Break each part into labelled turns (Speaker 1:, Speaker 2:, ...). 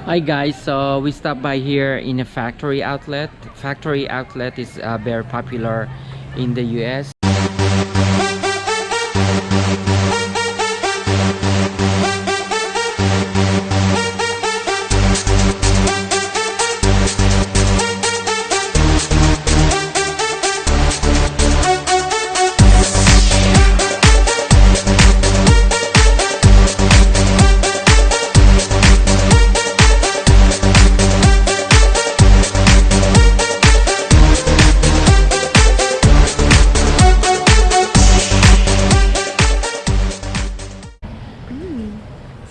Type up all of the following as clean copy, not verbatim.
Speaker 1: Hi guys, so we stopped by here in a factory outlet. Factory outlet is very popular in the US.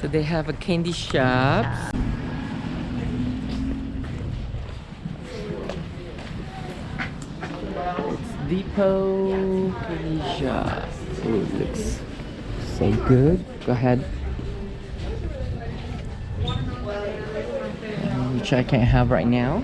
Speaker 1: So they have a candy shop. It's Depot Candy Shop. Ooh, it looks so good. Go ahead. Which I can't have right now.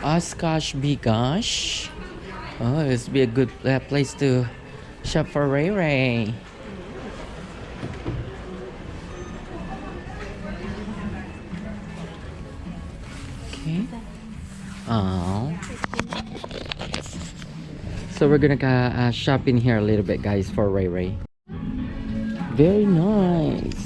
Speaker 1: Oshkosh Bigosh. Oh, this would be a good place to shop for Ray Ray. Okay. Oh. So we're gonna shop in here a little bit, guys, for Ray Ray. Very nice.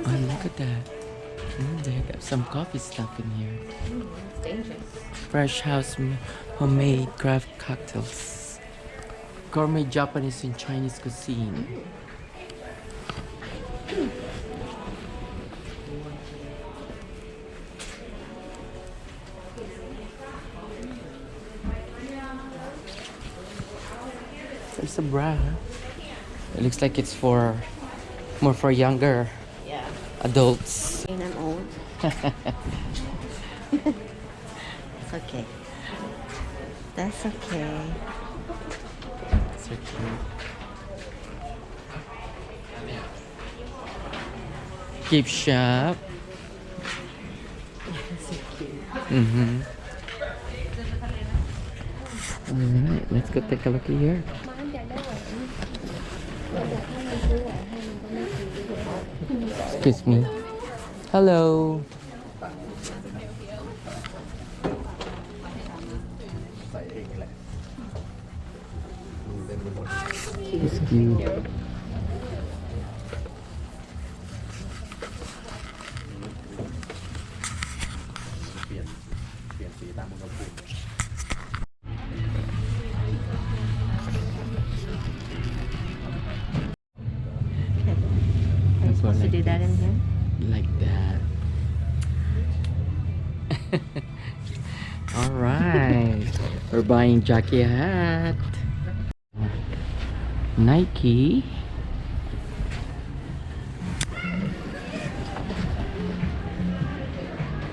Speaker 1: Oh, look at that. They got some coffee stuff in here.
Speaker 2: It's dangerous.
Speaker 1: Fresh house homemade craft cocktails. Gourmet Japanese and Chinese cuisine. There's a bra. It looks like it's for more for younger
Speaker 2: Yeah.
Speaker 1: adults.
Speaker 2: And I'm old. It's okay. That's okay.
Speaker 1: So cute. Gift shop.
Speaker 2: So cute.
Speaker 1: Mm-hmm. Alright, let's go take a look here. Excuse me. Hello. It's cute.
Speaker 2: I'm supposed to do that in here?
Speaker 1: Like that. All right. We're buying Jackie a hat. Nike.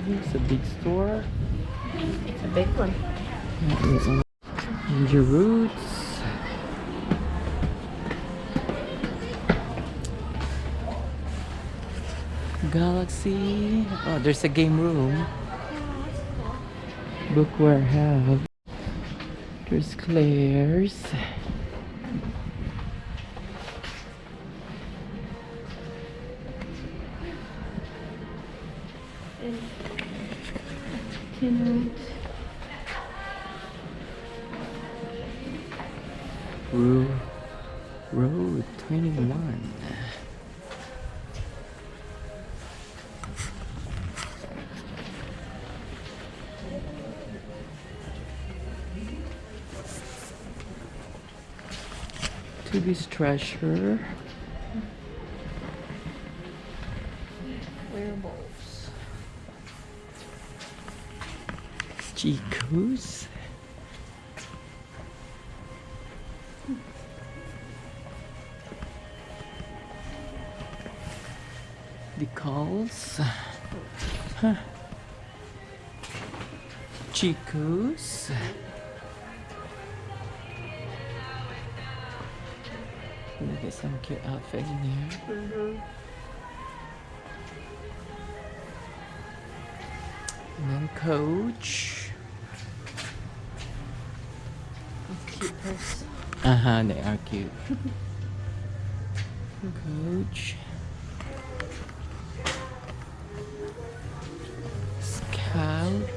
Speaker 1: It's a big store.
Speaker 2: It's a big one.
Speaker 1: Ninja Roots. Galaxy. Oh, there's a game room. Book warehouse. There's Claire's. Road 21. Tubi's Treasure.
Speaker 2: Wearables.
Speaker 1: Chico's. Decals. Chicos. Look at some cute outfit in here. And then Coach.
Speaker 2: Cute purse.
Speaker 1: They are cute. Coach. Scout.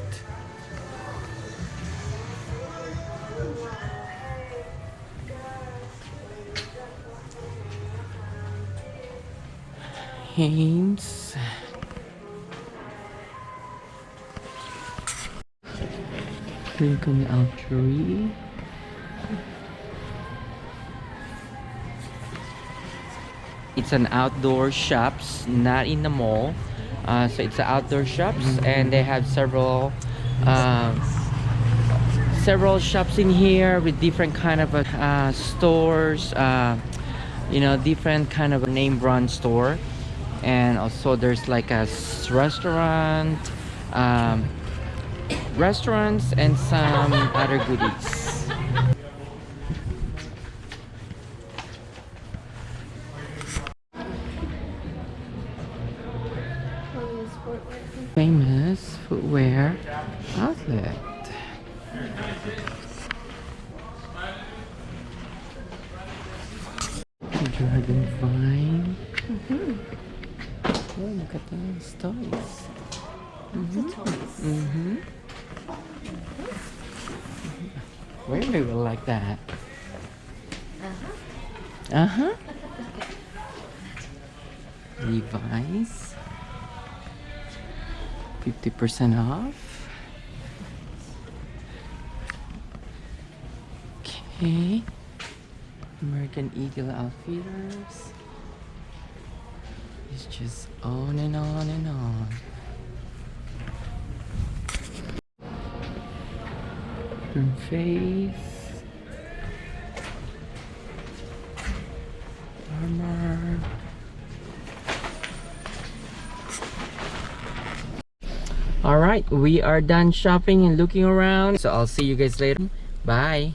Speaker 1: Hanes. Click on the Altruy. It's an outdoor shops, not in the mall. So it's outdoor shops, and they have several shops in here with different kind of stores. You know, different kind of a name brand store, and also there's like a restaurants and some other goodies. Famous footwear outlet. Dragon Vine. Oh, look at those toys. Really will like that. Levi's. 50% off. Okay. American Eagle Outfitters. It's just on and on and on. From Face. Armor. Alright, we are done shopping and looking around. So I'll see you guys later. Bye.